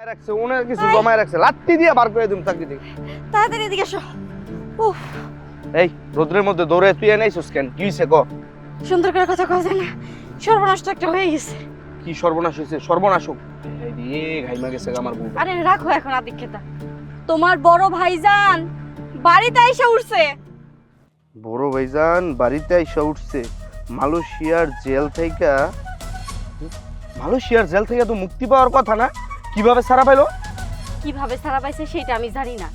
রাখছে উনি কিছু জমায় রাখছে লাত্তি দিয়ে বার করে দিম চাকরি থেকে। তাড়াতাড়ি এদিকে এসো। উফ, এই রোদ্রের মধ্যে দৌড়ে তুই এনেছিস কেন? কি হইছে ক? সুন্দর করে কথা কওয়া যায় না, সর্বনাশ তো একটা হয়ে গেছে। কি সর্বনাশ হইছে? সর্বনাশ হোক। এই রে ঘাইমা গেছে আমার বউ। আরে রাখো এখন আদিক্ষেতা। তোমার বড় ভাইজান বাড়িতে এসে উঠছে। বড় ভাইজান বাড়িতে আইসা উঠছে মালয়েশিয়ার জেল থেকে। মালয়েশিয়ার জেল থেকে তো মুক্তি পাওয়ার কথা না? কিভাবে ছাড়া পাইলো? কিভাবে ছাড়া পাইছে সেটা আমি জানি না,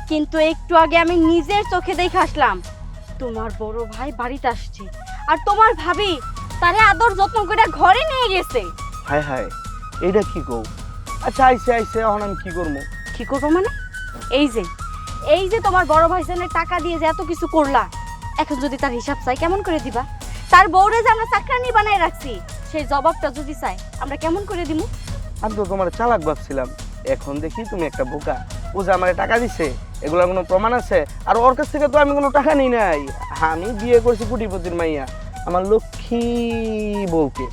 কিন্তু একটু আগে আমি নিজের চোখে দেখে আসলাম তোমার বড় ভাই বাড়িতে আসছে, আর তোমার ভাবি তারে আদর যত্ন করে ঘরে নিয়ে গেছে। হায় হায়, এইটা কি কও? আচ্ছা আইসে আইসে এখন আমি কি করবো? কি করবো মানে? এই যে এই যে তোমার বড় ভাইজানের টাকা দিয়ে যে এত কিছু করলা, এখন যদি তার হিসাব চাই কেমন করে দিবা? তার বউরে যে আমরা চাকরানি বানাই রাখছি, সেই জবাবটা যদি চাই আমরা কেমন করে দিমু? আমি তো তোমার চালাক ভাবছিলাম, এখন দেখি তুমি একটা বোকা। ও যে আমার টাকা দিছে এগুলোর কোনো প্রমাণ আছে? আর ওর কাছ থেকে তো আমি কোনো টাকা নিই নাই। আমি বিয়ে করছি কোটিপতির মাইয়া, আমার লক্ষ্মী বউকে।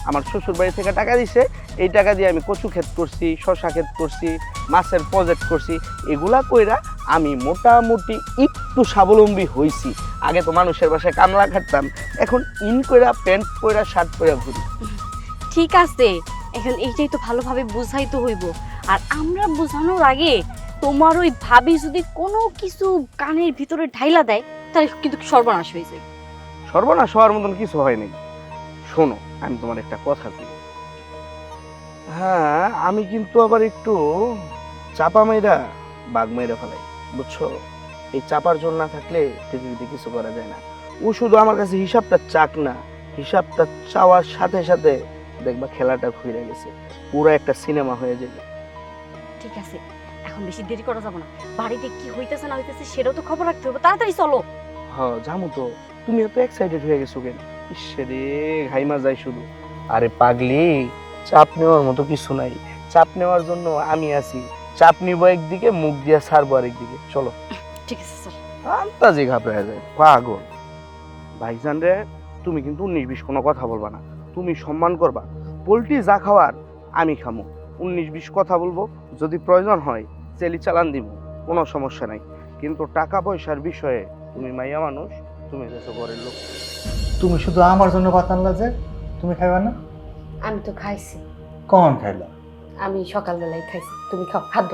আমার শ্বশুর বাড়ি থেকে টাকা দিছে, এই টাকা দিয়ে আমি কচু ক্ষেত করছি, শশা ক্ষেত করছি, মাছের প্রজেক্ট করছি। এগুলা কইরা আমি মোটামুটি একটু স্বাবলম্বী হইছি। আগে তো মানুষের বাসায় কামলা খাটতাম, এখন ইন কইরা প্যান্ট পইরা শার্ট পইরা ঘুরি। ঠিক আছে, এখন এইটাই তো ভালোভাবে বুঝাইতে হইব। আর আমরা বোঝানোর আগে তোমার ওই ভাবি যদি কোনো কিছু কানের ভিতরে ঢাইলা দেয় তাহলে কিন্তু সর্বনাশ হয়ে যায়। সর্বনাশ হওয়ার মতন কিছু হয়নি। শোনো, আমি তোমার একটা কথা বলি। হ্যাঁ, আমি কিন্তু আবার একটু চাপা মাইরা বাঘ মাইরা ফেলাই, বুঝছো? এই চাপার জন্য না থাকলে পৃথিবীতে কিছু করা যায় না। ও শুধু আমার কাছে হিসাবটা চাক না, হিসাবটা চাওয়ার সাথে সাথে দেখবা খেলাটা ঘুরে গেছে, পুরো একটা সিনেমা হয়ে যাবে। ঠিক আছে, এখন বেশি দেরি করা যাবে না। বাড়িতে কি হইতেছে না হইতেছে সেটাও তো খবর রাখতে হবে, তাড়াতাড়ি চলো। হ্যাঁ জামু তো, তুমি এত এক্সাইটেড হয়ে গেছো কেন? ইসরে ঘাইমা যায় শুধু। আরে পাগলি, চাপ নেওয়ার মতো কিছু নাই। চাপ নেওয়ার জন্য আমি আছি। চাপ নিব একদিকে, মুখ দিয়া ছাড়বো আরেকদিকে। চলো। ঠিক আছে চল। আন্তাজি ঘাবড়ে যায় পাগল। ভাইজান রে, তুমি কিন্তু 19-20 কোনো কথা বলবা না, তুমি সম্মান করবা। পোল্ট্রি যা খাওয়ার আমি খামো, 19-20 কথা বলবো। যদি প্রয়োজন হয় চেলি চালান দিব, কোনো সমস্যা নাই। কিন্তু টাকা পয়সার বিষয়ে তুমি মাইয়া মানুষ, তুমি দেশে ঘরের লোক। তুমি শুধু আমার জন্য ভাত আনলা যে, তুমি খাইবা না? আমি তো খাইছি, কখন খাইলা? আমি সকালবেলায় খাইছি, তুমি খাও, খাদ্য।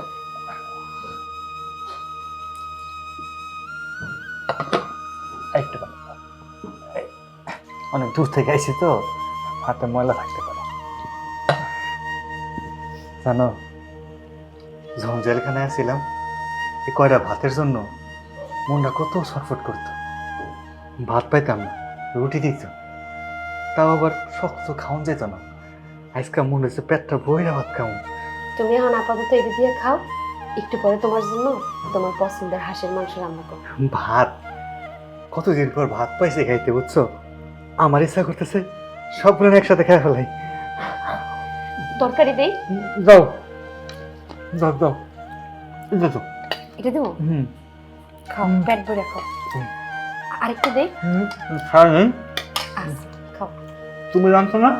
একটু পানি খাও। অনেক দূর থেকে আইছি তো, হাতে ময়লা থাকতে পারে। জানো, যখন জেলখানায় আসছিলাম, এই কয়টা ভাতের জন্য মনটা কত ছটফট করতো। ভাত পাইতাম না, রুটি দিত, তাও আবার শক্ত খাওয়ান যেত না। আজকে মনে হচ্ছে পেটটা বইরা ভাত খাওয়া। তুমি এখন আপাতত এটি দিয়ে খাও, একটু পরে তোমার জন্য তোমার পছন্দের হাঁসের মাংস রান্না করো। ভাত কতদিন পর ভাত পাইছে খাইতে, বুঝছো? আমার ইচ্ছা করতেছে সবগুলো একসাথে খাই ফেলাই। তরকারি দেই? যাও যাও যাও, এটা তো এটা দেবো? খাও, পেট ভরে খাও। আরেকটু দেই? খাই। আচ্ছা খাও। তুমি জানতো না?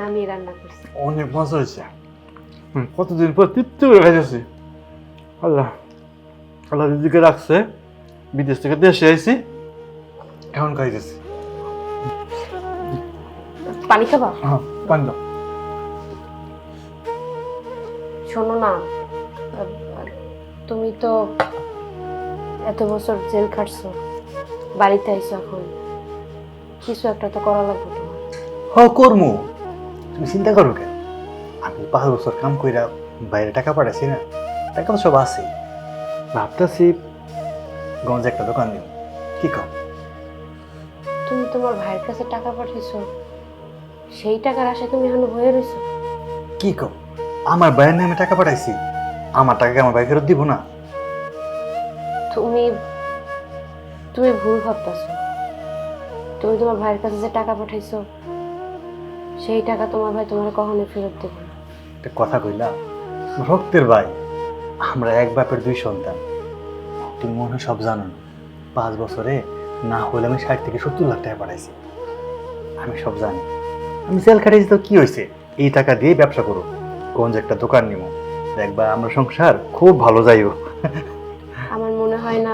আমি রান্না করছি। অনেক মজা হয়েছে। কতদিন পর তৃপ্তি করে খাইতেছি। আল্লাহ আল্লাহ দিদিকে রাখছে, বিদেশ থেকে দেশে আইছি, এখন খাইতেছি। পানি খাবা? হ্যাঁ, পানি দাও। শোনো না, তুমি তো এত বছর জেল খাটছো, বাড়িতে আইছো, এখন কিছু একটা তো করা লাগবে তোমার। কর্মু, তুমি চিন্তা করো কেন? আমি 5 বছর কাম কইরা বাইরে টাকা পাঠাইছি না, টাকা তো সব আছে। ভাবতেছি গঞ্জে একটা দোকান দিব। কি কম? তুমি তোমার ভাইয়ের কাছে টাকা পাঠিয়েছো, সেই টাকার আশায় তুমি এখন হয়ে রয়েছো। কি কম? আমার ভাইয়ের নামে টাকা পাঠাইছি, আমার টাকা আমার ভাই ফেরত দিব না? তুমি তুমি ভুল ভাবতেছো। তুমি তোমার ভাইয়ের কাছে যে টাকা পাঠাইছো, সেই টাকা তোমার ভাই তোমার কখনোই ফেরত দেবে না। একটা কথা কইলা, রক্তের ভাই, আমরা এক বাপের 2 সন্তান। তুমি মনে হয় সব জানো না, 5 বছরে না হলে আমি 60 থেকে 70 লাখ টাকা পাঠাইছি। আমি সব জানি। আমি জেল খাটিয়েছি তো কি হয়েছে? এই টাকা দিয়ে ব্যবসা করো, গঞ্জে একটা দোকান নিব, দেখবা আমরা সংসার খুব ভালো যাইও। আমার মনে হয় না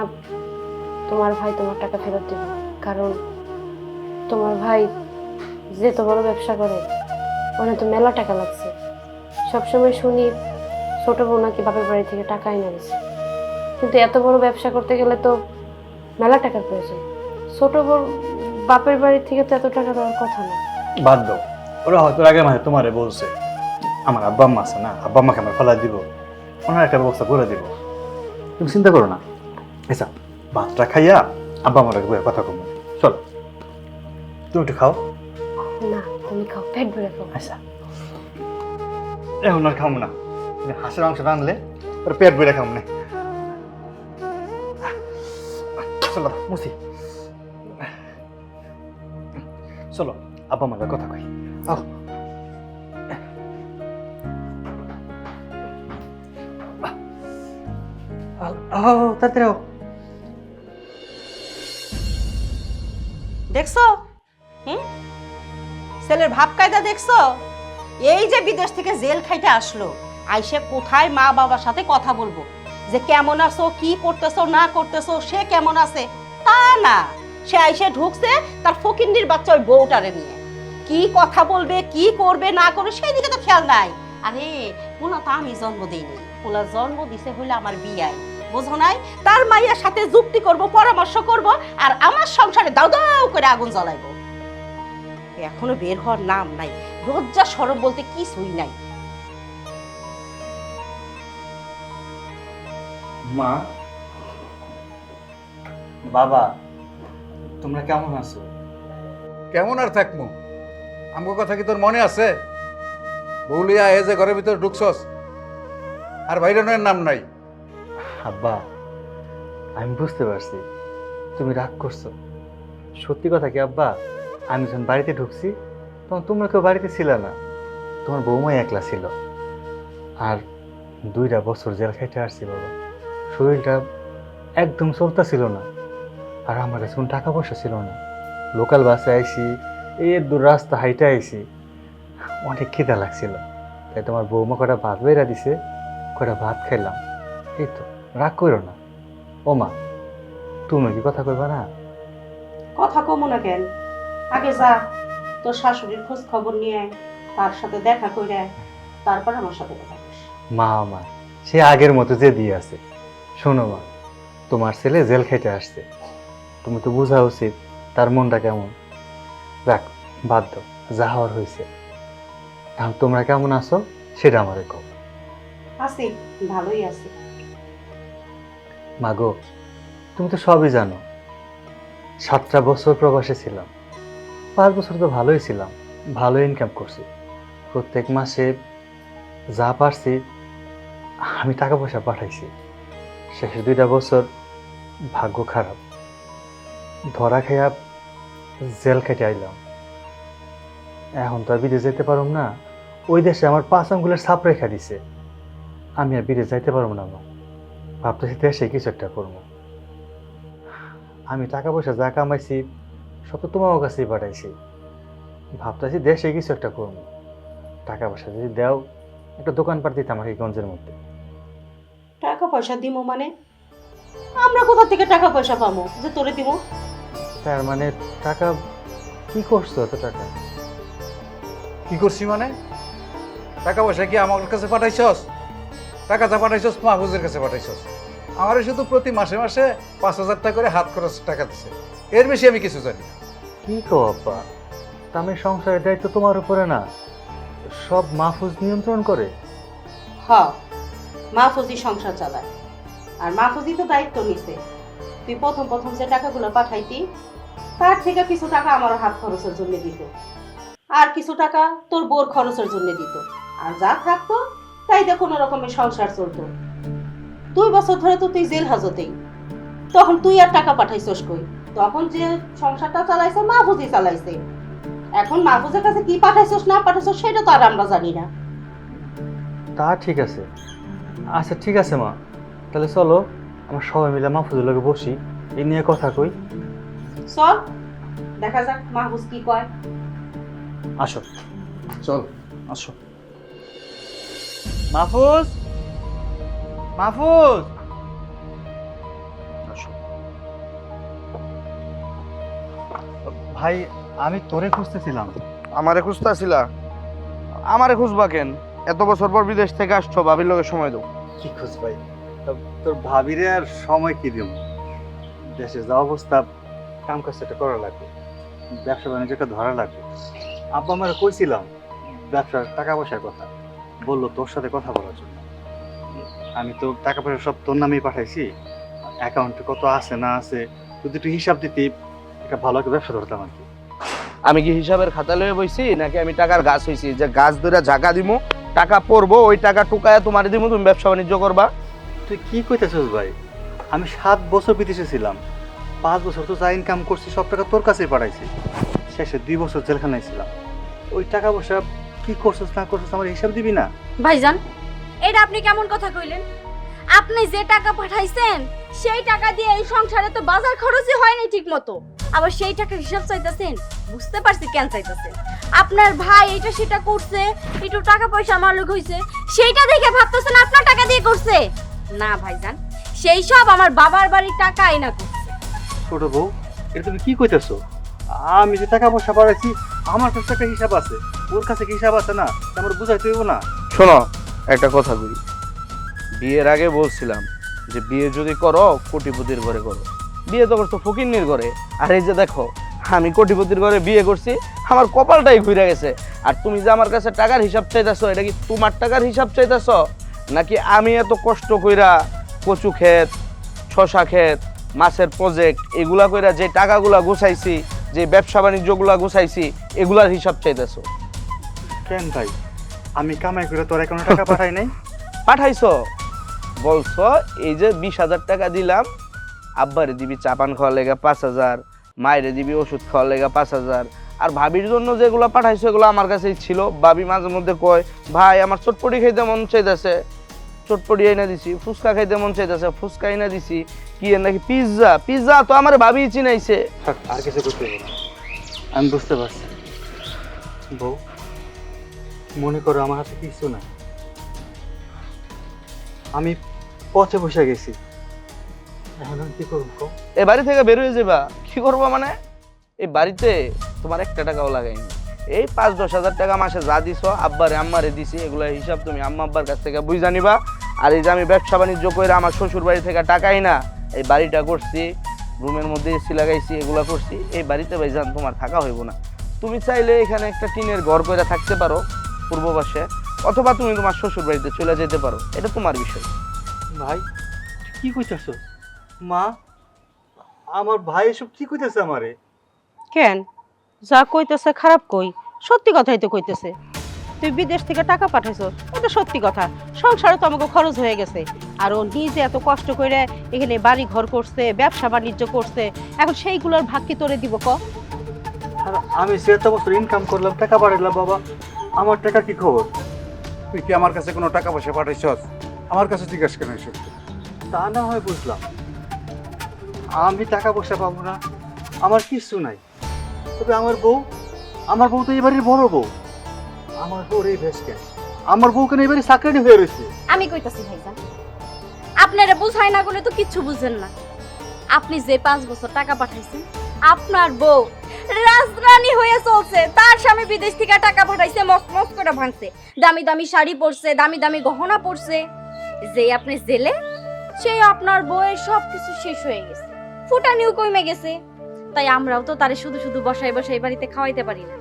তোমার ভাই তোমার টাকা ফেরত দেবে, কারণ তোমার ভাই যে তো বড় ব্যবসা করে ওখানে তো মেলা টাকা লাগছে। সবসময় শুনি ছোট বউ নাকি বাপের বাড়ি থেকে টাকা এনে দিছে, কিন্তু এত বড় ব্যবসা করতে গেলে তো মেলা টাকার প্রয়োজন। ছোট বউ বাপের বাড়ি থেকে তো এত টাকা দেওয়ার কথা না। বাদ দাও, ওরা হয়তো আগে মাঝে তোমারে বলছে। আমার আব্বা আম্মা আছে না, আব্বা আম্মাকে আমরা ফেলা দিব, ওনার একটা ব্যবস্থা করে দিব, তুমি চিন্তা করো না। আচ্ছা ভাতটা খাইয়া আব্বা আমার কথা কমো, চলো তুমি একটু খাও। না তুমি খাও, পেট ভরে খাও। আচ্ছা এখন আর খাবো না, হাঁসের মাংস রানলে ওর পেট বেড়ে খাবো না। চলো মুসি, চলো আব্বা আমার কথা কই। আও তাড়াতাড়ি আও। দেখছো ছেলের ভাব কায়দা দেখছো? এই যে বিদেশ থেকে জেল খাইতে আসলো, আইসে কোথায় মা বাবার সাথে কথা বলবো যে কেমন আছো, কি করতেছো না করতেছো, সে কেমন আছে, তা না। সে আইসে ঢুকছে তার ফকিন্নির বাচ্চা ওই বউটারে নিয়ে। কি কথা বলবে, কি করবে না করবে সেই দিকে তো খেয়াল নাই। আরে পোলা তো আমি জন্ম দিইনি, পোলা জন্ম দিছে হইলে আমার বিয়াই, বুঝো নাই? তার মাইয়ার সাথে যুক্তি করব, পরামর্শ করব, আর আমার সংসারে দাও দাও করে আগুন জ্বলাইবো। এখনো বের হওয়ার নাম নাই, লজ্জা শরম বলতে কিছুই নাই। মা, বাবা, তোমরা কেমন আছো? কেমন আর থাকবো? আমার কথা কি তোর মনে আছে? বউলিয়া এ যে ঘরের ভিতর ঢুকছস আর বাইরের নাম নাই। আব্বা, আমি বুঝতে পারছি তুমি রাগ করছো। সত্যি কথা কি আব্বা, আমি যখন বাড়িতে ঢুকছি তখন তোমরা কেউ বাড়িতে ছিল না, তোমার বৌমাই একলা ছিল। আর 2টা বছর জেল খাইতে আসছি বাবা, শরীরটা একদম চলতা ছিল না, আর আমার কাছে কোনো টাকা পয়সা ছিল না। লোকাল বাসে আইসি, এই দূর রাস্তা হাইটে আইসি, অনেক খিদা লাগছিল, তাই তোমার বৌমা কটা ভাত বেড়া দিছে, কটা ভাত খাইলাম। এই তো, রাগ করো না। ও মা, তুমি কি কথা কইবা না? কথা কমো না কেন? আগে যা তোর শাশুড়ির খোঁজ খবর নিয়ে আয়, তার সাথে দেখা করে আয়, তারপর আমার সাথে কথা বলিস। মা আমার সে আগের মতো যে দিয়ে আছে। শোনো মা, তোমার ছেলে জেল খেটে আসছে, তুমি তো বোঝা উচিত তার মনটা কেমন। যাক বাদ দাও, যা হওয়ার হয়েছে। এখন তোমরা কেমন আছো সেটা আমারে কও। আছি, ভালোই আছি। মাগো, তুমি তো সবই জানো, 7টা বছর প্রবাসে ছিলাম, 5 বছর তো ভালোই ছিলাম, ভালো ইনকাম করছি। প্রত্যেক মাসে যা পারছি আমি টাকা পয়সা পাঠাইছি। শেষের 2টা বছর ভাগ্য খারাপ, ধরা খাইয়া জেল কেটে আইলাম। এখন তো আর বিদেশ যেতে পারুম না, ওই দেশে আমার 5 আঙ্গুলের ছাপ রেখা দিছে। আমি আর বিদেশ যাইতে পারবো না মা, ভাবতেছি দেশে কিছু একটা করবো। আমি টাকা পয়সা যা কামাইছি সব তো তোমার কাছেই পাঠাইছি, ভাবতেছি দেশে কিছু একটা করবো। টাকা পয়সা যদি দাও, একটা দোকানপাট দিতাম আর এই গঞ্জের মধ্যে। টাকা পয়সা দিমো মানে? আমরা কোথা থেকে টাকা পয়সা পাবো যে তোরে দিমো? তার মানে টাকা কি করছো এত টাকা? কি করছি মানে? টাকা পয়সা কি আমার কাছে পাঠাইছস? টাকা যা পাঠাইছস মাহফুজের কাছে পাঠাইছস। আমার শুধু প্রতি মাসে মাসে 5,000 টাকা করে হাত খরচ টাকা দিচ্ছে, এর বেশি আমি কিছু জানি না। কি কো আব্বা, আমি সংসারের দায়িত্ব তোমার উপরে না, সব মাহফুজ নিয়ন্ত্রণ করে। হ, মাহফুজি সংসার চালায়, আর মাহফুজি তো দায়িত্ব নিছে। তুই প্রথম প্রথম যে টাকাগুলো পাঠাইতি, তার থেকে কিছু টাকা আমার হাত খরচের জন্য দিত, আর কিছু টাকা তোর বোর খরচের জন্য দিত, আর যা থাকতো তাই দিয়ে কোনো রকমের সংসার চলতো। 2 বছর ধরে তো তুই জেল হাজতেই, তখন তুই আর টাকা পাঠাইছস কই? তখন যে সংসারটা চালাইছে মাহফুজি চালাইছে। এখন মাহফুজের কাছে কি পাঠাইছস না পাঠাইছস সেটা তো আর আমরা জানি না। তা ঠিক আছে, আচ্ছা ঠিক আছে মা, তাহলে চলো আমরা সবাই মিলে মাহফুজের লগে বসি, এই নিয়ে কথা কই। চল দেখা যাক মাহফুজ কি কয়। আসো চল। আসো। মাহফুজ, মাহফুজ, ভাই আমি তোরে খুঁজতেছিলাম। আমারে খুঁজতাছিলা? আমারে খুঁজবা কেন? এত বছর পর বিদেশ থেকে আসছো, ভাবির লগে সময় দাও। কি খুঁজ ভাই, তোর ভাবিরে আর সময় কি দিব? দেশে যা অবস্থা, কাম কাজটা করা লাগবে, ব্যবসা বাণিজ্যটা ধরা লাগবে। আব্বা আমার কইছিলাম ব্যবসার টাকা পয়সার কথা, বললো তোর সাথে কথা বলার জন্য। আমি তো টাকা পয়সা সব তোর নামেই পাঠাইছি, অ্যাকাউন্টে কত আছে না আছে যদি একটু হিসাব দিতি, একটা ভালো একটা ব্যবসা ধরতাম আর কি। আমি কি হিসাবের খাতা লয়ে বইছি, নাকি আমি টাকার গাছ হইছি যে গাছ ধরে ঝাঁকা দিমু, টাকা পড়বো, ওই টাকা টুকায়া তোমারে দিমু, তুমি ব্যবসা বাণিজ্য করবা? তুই কি কইতেছিস ভাই? আমি 7 বছর বিদেশে ছিলাম, 5 বছর তো যা ইনকাম করছি সব টাকা তোর কাছেই পাঠাইছি, শেষে 2 বছর জেলখানায় ছিলাম। ওই টাকা পয়সা কি করছিস না করছিস আমার হিসাব দিবি না? ভাইজান, এটা আপনি কেমন কথা কইলেন? আপনি যে টাকা পাঠাইছেন সেই টাকা দিয়ে এই সংসারে তো বাজার খরচই হয়নি ঠিক মতো, আবার সেই টাকার হিসাব চাইতেছেন। বুঝতে পারছি কেন চাইতেছেন। আপনার ভাই এটা সেটা করছে, একটু টাকা পয়সা আমার লোক হইছে, সেইটা দেখে ভাবতেছেন আপনার টাকা দিয়ে করছে। না ভাইজান, সেই সব আমার বাবার বাড়ির টাকা আইনা করছে। ছোট বউ, এটা তুমি কি কইতেছো? আমি যে টাকা পয়সা পাঠাইছি আমার কাছে একটা হিসাব আছে, ওর কাছে কি হিসাব আছে না? আমার বুঝাইতে হইব না? শোনো, একটা কথা বলি। বিয়ের আগে বলছিলাম যে বিয়ে যদি করো কোটিপতির ঘরে করো, বিয়ে তো করছো ফকিন্নির ঘরে। আর এই যে দেখো, আমি কোটিপতির ঘরে বিয়ে করছি, আমার কপালটাই ঘুরে গেছে। আর তুমি যে আমার কাছে টাকার হিসাব চাইতেছো, এটা কি তোমার টাকার হিসাব চাইতেছো, নাকি আমি এত কষ্ট কইরা কচু ক্ষেত, শশা ক্ষেত, মাছের প্রজেক্ট এগুলা কইরা যে টাকাগুলা গুছাইছি, যে ব্যবসা বাণিজ্যগুলা গুছাইছি, এগুলার হিসাব চাইতেছো? কেন ভাই, আমি কামাই করে তোর কোনো টাকা পাঠাই নাই? পাঠাইছো, বলছো এই যে 20,000 টাকা দিলাম, আব্বারে দিবি চাপান খাওয়ার লেগা 5,000, মায়েরে দিবি ওষুধ খাওয়ার লেগা 5,000, আর ভাবির জন্য যেগুলো পাঠাইছো এগুলো আমার কাছেই ছিল। ভাবি মাঝে মধ্যে কয়, ভাই আমার চটপটি খাইতে মন চাইতেছে, চটপটি এনে দিছি, ফুচকা খাইতে মন চাইতেছে, ফুচকা এনে দিছি, কি এর নাকি পিৎজা, পিৎজা তো আমার ভাবি চিনাইছে। থাক, আর কিছু করতে হবে না, আমি বুঝতে পারছি। বউ, মনে করো আমার হাতে কিছু নাই, আমি পথে বসে গেছি, এখন আমি কি করবো কও? এই বাড়ি থেকে বের হয়ে যাবা? কি করবো মানে? এই বাড়িতে তোমার একটা টাকাও লাগাইনি। এই 5-10 হাজার টাকা মাসে যা দিছো আব্বারে আম্মারে দিছি, এগুলো হিসাব তুমি আম্মা আব্বার কাছ থেকে বুঝ জানিবা। আর এই যে আমি ব্যবসা বাণিজ্য করে আমার শ্বশুর বাড়ি থেকে টাকাই না, এই বাড়িটা করছি, রুমের মধ্যে এসি লাগাইছি, এগুলো করছি, এই বাড়িতে ভাইজান তোমার থাকা হইব না। তুমি চাইলে এখানে একটা টিনের ঘর করে থাকতে পারো পূর্ব পাশে, অথবা তুমি তোমার শ্বশুর বাড়িতে চলে যেতে পারো, এটা তোমার বিষয়। ভাই কি কইতেছ? মা, আমার ভাই এসব কি কইতেছে আমারে? কেন যা কইতেছে খারাপ কই? সত্যি কথাই তো কইতেছে। তুই বিদেশ থেকে টাকা পাঠাইছ, এটা সত্যি কথা। সংসারে তো আমাকে খরচ হয়ে গেছে, আর ও নিজে এত কষ্ট করে এখানে বাড়ি ঘর করছে, ব্যবসা বাণিজ্য করছে, এখন সেইগুলোর ভাগ কি তোরে দিব ক? আর আমি সে এত বছর ইনকাম করলাম, টাকা পাঠাইলাম, বাবা আমার টাকা কি খবর? তুই কি আমার কাছে কোনো টাকা পয়সা পাঠাইছস? আমার কাছে জিজ্ঞাসা কেন এসব? তা না হয় বুঝলাম, আমি টাকা পয়সা পাবো না, আমার কিছু নাই, তবে আমার বউ তো এবারের বড় বউ, আমার বউ এই ভেস কেন? আমার বউ কেন এবারে চাকরি হয়ে রয়েছে? আমি কইতাছি ভাইজান, আপনারা বুঝাই না বলে তো কিচ্ছু বুঝেন না। আপনি যে 5 বছর টাকা পাঠাইছেন, আপনার বউ রাজরানী হয়ে চলছে, তার স্বামী বিদেশ থেকে টাকা পাঠাইছে, মস্ত মস্ত করে ভাঙছে, দামি দামি শাড়ি পরছে, দামি দামি গহনা পরছে। যে আপনি জেলে, সেই আপনার বউয়ের সবকিছু শেষ হয়ে গেছে, ফুটানিও কমে গেছে। তাই আমরাও তো তারে শুধু শুধু বসাই বসাই বাড়িতে খাওয়াইতে পারি না,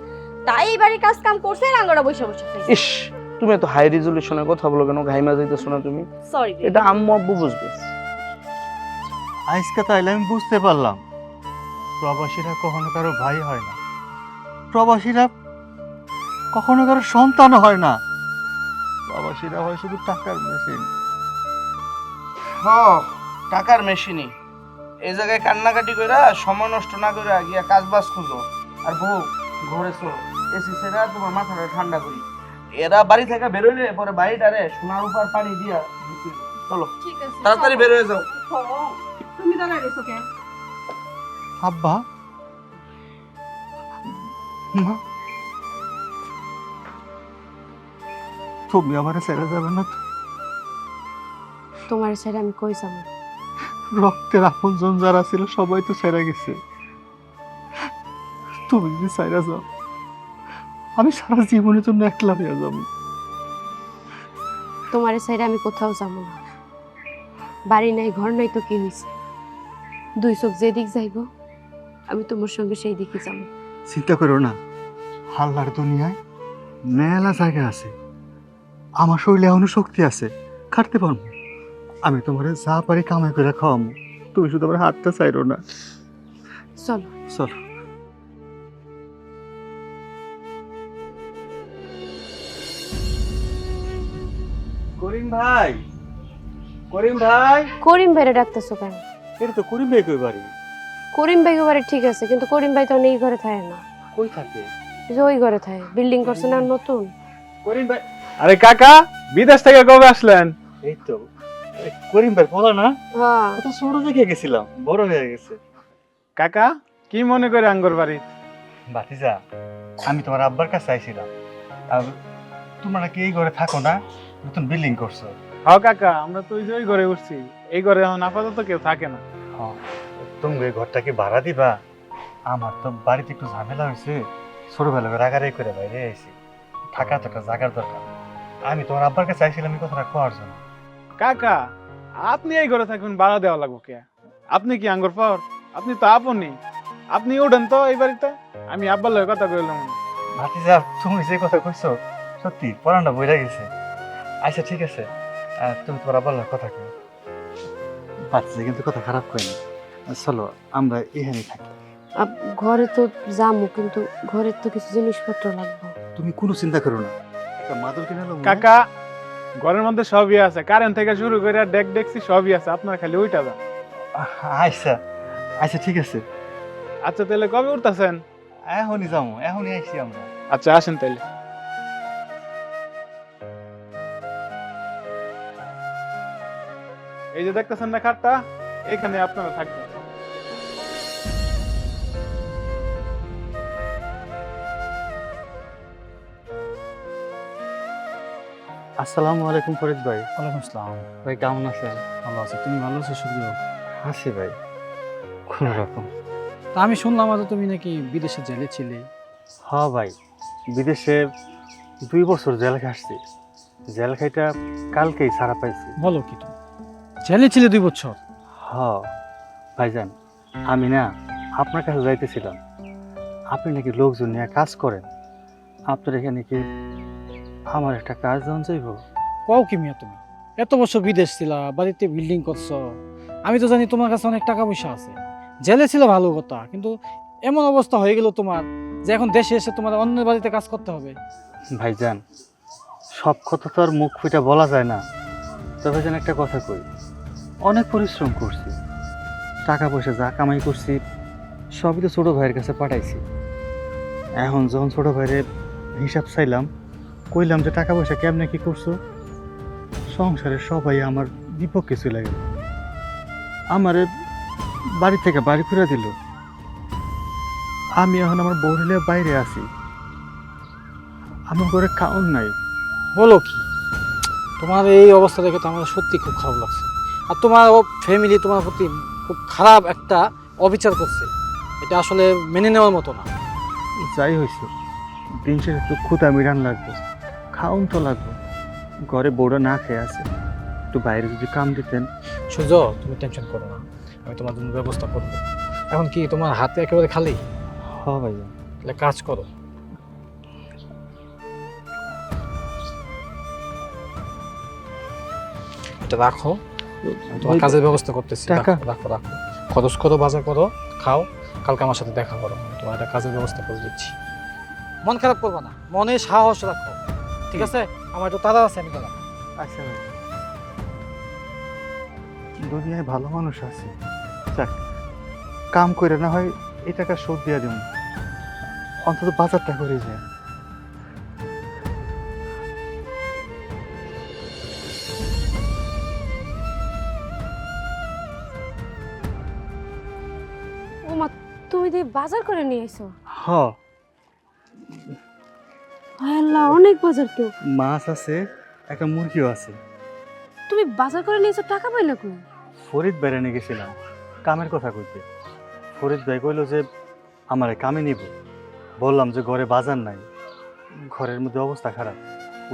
তাই এই বাড়ির কাজ কাম করছে, রাঙ্গরা বসে বসে খাইছে। ইস, তুমি এত হাই রেজলিউশনের কথা বলো কেন? ঘাইমা যাইতেছো না তুমি? সরি, এটা আম্মু আব্বু বুঝবে। আজকে তাইলে আমি বুঝতে পারলাম প্রবাসীরা কখনো কারো ভাই হয় না, প্রবাসীরা কখনো কারো সন্তান হয় না, প্রবাসীরা হয় শুধু টাকার মেশিন। হ্যাঁ, টাকার মেশিনই। এই জায়গায় কান্নাকাটি কইরা সময় নষ্ট না কইরা গিয়া কাজ বাজ খুঁজো। আর বউ, ঘরে চলো, এসি ছেড়া তোমার মাথাটা ঠান্ডা করি। এরা বাড়ি থেকে বেরোলে পরে বাড়িটারে সোনার উপর পানি দিয়া দিতে। চলো ঠিক আছে, তাড়াতাড়ি বের হয়ে যাও। তুমি দাঁড়ায় রইছো কেন? আব্বা, মা, তুমি আমার ছেড়ে যাবে না তো? তোমার ছেড়ে আমি কই যাবো? রক্তের আপনজন যারা ছিল সবাই তো ছেড়ে গেছে। তুমি যদি ছাইরা যাও, আমি সারা জীবনের জন্য একলা হয়ে যাবো। তোমার ছেড়ে আমি কোথাও যাবো না। বাড়ি নাই, ঘর নাই তো কি হয়েছে? দুই চোখ যেদিক যাইবো আমি তোমার সঙ্গে সেই দিকে যাবো। চিন্তা করো না, হাল্লার দুনিয়ায় মেলা জায়গা আছে। আমার শরীরে এখনো শক্তি আছে, খাটতে পারবো। আমি তোমার যা পারি কামাই করে খাওয়াবো, তুমি শুধু আমার হাতটা চাইরো না। চলো। চলো। করিম ভাই, করিম ভাই। করিম ভাইরে ডাকতেছো কেন? এটা তো করিম ভাই কই বাড়ি? করিম ভাই ঘরে ঠিক আছে, কিন্তু করিম ভাই তো এই ঘরে থাকে না। কই থাকে? যে ওই ঘরে থাকে, বিল্ডিং করছে না নতুন। করিম ভাই। আরে কাকা, বিদেশ থেকে কবে আসলেন? এই তো করিম ভাই, বলো না, হ্যাঁ, কত ছোট দেখে গেছিলাম, বড় হয়ে গেছে। কাকা কি মনে করে আঙ্গুর বাড়ি? ভাতিজা, আমি তোমার আব্বার কাছে আইছিলাম। আর তোমরা কি এই ঘরে থাকো না? নতুন বিল্ডিং করছো। হ্যাঁ কাকা, আমরা তো ওই ঘরে উঠছি। এই ঘরে এখন আপাতত কেউ থাকে না। তুমি এই ঘরটা কি ভাড়া দিবা? আমার তো বাড়িতে একটু ঝামেলা হয়েছে, ছোটবেলা রাগারাগি করে বাইরে আইছি। থাকা তো একটা জায়গার দরকার। আমি তোমার আব্বার কাছে আইছিলাম এই কথাটা কোয়ার জন্য। কাকা, আপনি এই ঘরে থাকুন, ভাড়া দেওয়া লাগবো কে? আপনি কি আঙ্গুর পাওয়ার? আপনি তো আপনি, আপনি উঠেন তো এই বাড়িতে। আমি আব্বার লগে কথা কইলাম। ভাতিজা, তুমি যে কথা কইছো সত্যি পড়ানটা বইরা গেছে। আচ্ছা ঠিক আছে, তুমি তোমার আব্বার লগে কথা কই। ভাতিজা কিন্তু কথা খারাপ কইনি। চলো আমরা এখানেই থাকি। ঘরে তো যাবো, কিন্তু ঘরের তো কিছু জিনিসপত্র লাগবে। তুমি কোনো চিন্তা করো না, একটা মাদুর কিনে নেবো। কাকা, ঘরের মধ্যে সবই আছে, কারেন্ট থেকে শুরু করে ডেক ডেকছি সবই আছে, আপনার খালি ওইটা যান। আচ্ছা আচ্ছা ঠিক আছে, আচ্ছা তাহলে কবে উঠতেছেন? এখনই যাবো, এখনই আইছি আমরা। আচ্ছা আসেন তাইলে। এই যে দেখতেছেন না খাটটা, এখানে আপনারা থাকবেন। আসসালামু আলাইকুম ফরিদ ভাই। ওয়ালাইকুম আসসালাম। ভাই কেমন আছেন? ভালো আছি, তুমি ভালো আছো? সুপ্রিয়, আছি ভাই, কোনো রকম। তা আমি শুনলাম আজ তুমি নাকি বিদেশে জেলে ছিলে। হ্যাঁ ভাই, বিদেশে 2 বছর জেল খাটছি। জেল খাইটা কালকেই ছাড়া পাইছি। বলো কি, তুমি জেলে ছিলে 2 বছর? হ্যাঁ ভাইজান, আমি না আপনার কাছে যাইতেছিলাম। আপনি নাকি লোকজন নিয়ে কাজ করেন। আপনার এখানে কি আমার একটা কাজ দেওয়া যাইব? কও কি মিয়া, তুমি এত বছর বিদেশ ছিলা, বাড়িতে বিল্ডিং করছো, আমি তো জানি তোমার কাছে অনেক টাকা পয়সা আছে। জেলে ছিল ভালো কথা, কিন্তু এমন অবস্থা হয়ে গেল তোমার যে এখন দেশে এসে তোমার অন্যের বাড়িতে কাজ করতে হবে। ভাইজান, সব কথা তো আর মুখ ফুটে বলা যায় না। তবে যেন একটা কথা কই, অনেক পরিশ্রম করছি, টাকা পয়সা যা কামাই করছি সবই তো ছোট ভাইয়ের কাছে পাঠাইছি। এখন যখন ছোট ভাইয়ের হিসাব চাইলাম, কইলাম যে টাকা পয়সা কেমনে কি করছো, সংসারের সবাই আমার বিপক্ষে চলে গেল। আমারে বাড়ি থেকে বাড়ি ফিরে দিল। আমি এখন আমার বউরিলে বাইরে আছি, আমার ঘরে খাওন নাই। বলো কি, তোমার এই অবস্থা দেখে তো আমার সত্যি খুব খারাপ লাগছে। আর তোমার ফ্যামিলি তোমার প্রতি খুব খারাপ একটা অবিচার করছে, এটা আসলে মেনে নেওয়ার মতো না। যাই হয়েছে, দিন শেষে একটু ক্ষুধা মিরান লাগবে, খাওন তো লাগবে। ঘরে বউরা না খেয়ে আছে, একটু বাইরে যদি কাম দিতেন। সুজ, তুমি টেনশন করো না, আমি তোমার জন্য ব্যবস্থা করবো। এখন কি তোমার হাতে একেবারে খালি? হ ভাইয়া। তাহলে কাজ করো, এটা রাখো, আমি তোমার কাজের ব্যবস্থা করতেছি। টাকা? রাখো রাখো রাখো, খরচ করো, বাজার করো, খাও, কালকে আমার সাথে দেখা করো, আমি তোমার একটা কাজের ব্যবস্থা করে দিচ্ছি। মন খারাপ করবে না, মনে সাহস রাখো, ঠিক আছে? আমার একটু তাড়া আছে, আমি গেলাম। আচ্ছা ভাই, দুনিয়ায় ভালো মানুষ আছে। যাক, কাম করে না হয় এই টাকা শোধ দিয়ে দেব, অন্তত বাজারটা করে যায়। ওমা, তুমি দিয়ে বাজার করে নিয়ে এসো? হ, হায় আল্লাহ, অনেক বাজার তো। মাছ আছে, একটা মুরগিও আছে। তুমি বাজার করে নিয়েছো, টাকা পাইলে কই? ফরিদ বাইরে নিয়ে গেছিলাম কামের কথা কইতে। ফরিদ ভাই কইলো যে আমারে কামে নিব। বললাম যে ঘরে বাজার নাই, ঘরের মধ্যে অবস্থা খারাপ।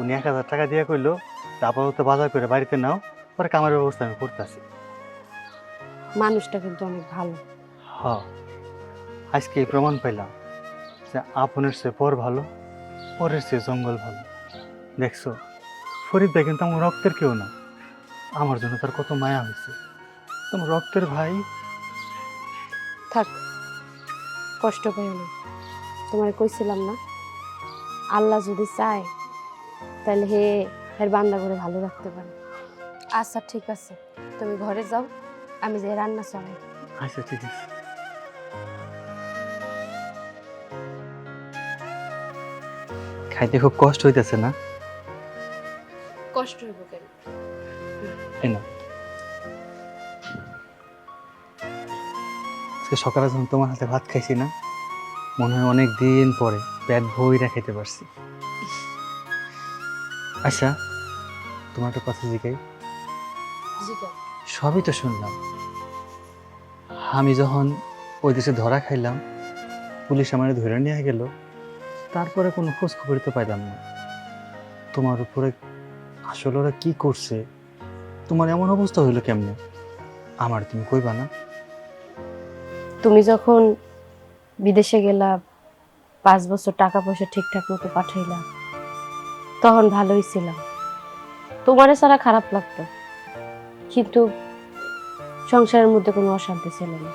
উনি 1000 টাকা দিয়ে কইলো আপাতত বাজার করে বাড়িতে নাও, পরে কামের ব্যবস্থা আমি করতেছি। মানুষটা কিন্তু অনেক ভালো। হ্যাঁ, আজকে এই প্রমাণ পাইলাম যে আপনের চেয়ে পর ভালো, পরের চেয়ে জঙ্গল ভালো। দেখছো, ফরিদ ভাই কিন্তু আমার রক্তের কেউ না, আমার জন্য তার কত মায়া হয়েছে। তোমার রক্তের ভাই। থাক, কষ্ট পেও না। তোমার কইছিলাম না, আল্লাহ যদি চায় তাহলে এর বান্দা করে ভালো রাখতে পারে। আচ্ছা ঠিক আছে, তুমি ঘরে যাও, আমি যে রান্না চালাই। আচ্ছা ঠিক আছে। খাইতে খুব কষ্ট হইতেছে না? কষ্ট হইব কেন? এই নাও। আজকে সকালে যখন তোমার হাতে ভাত খাইছি না, মনে হয় অনেক দিন পরে পেট ভইরা খেতে পারছি। আচ্ছা, তোমার একটা কথা জিজ্ঞাই। সবই তো শুনলাম। আমি যখন ওই দেশে ধরা খাইলাম, পুলিশ আমার ধরে নিয়ে গেল, তারপরে কোনো খোঁজ খবর তো পাইলাম না। তোমার উপরে আসলে ওরা কি করছে, তোমার এমন অবস্থা হইলো কেমনে, আমার তুমি কইবা না? তুমি যখন বিদেশে গেলা, 5 বছর টাকা পয়সা ঠিকঠাক মতো পাঠাইলা, তখন ভালোই ছিলাম। তোমারে ছাড়া খারাপ লাগতো, কিন্তু সংসারের মধ্যে কোনো অশান্তি ছিল না।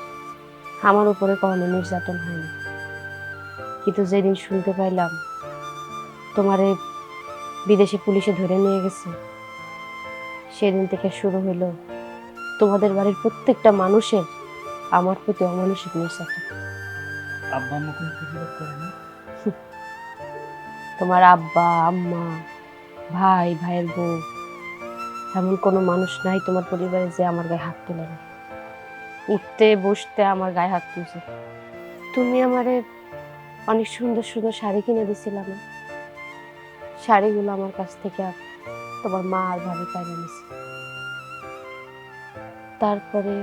আমার উপরে কখনো নির্যাতন হয়নি। কিন্তু যেদিন শুনতে পাইলাম তোমারে বিদেশি পুলিশে ধরে নিয়ে গেছে, সেদিন থেকে শুরু হইলো তোমাদের বাড়ির প্রত্যেকটা মানুষের আমার প্রতি অমানসিক নির্যাতন। আব্বা আম্মা কোনো প্রতিবাদ করে না? তোমার আব্বা আম্মা, ভাই, ভাইয়ের বউ, এমন কোনো মানুষ নাই তোমার পরিবারে যে আমার গায়ে হাত তোলে না। উঠতে বসতে আমার গায়ে হাত তুলছে। তুমি আমারে অনেক সুন্দর সুন্দর শাড়ি কিনে দিছিলাম, শাড়িগুলো আমার কাছ থেকে তোমার মা আর ভাবি কাইরে নিছে। তারপরে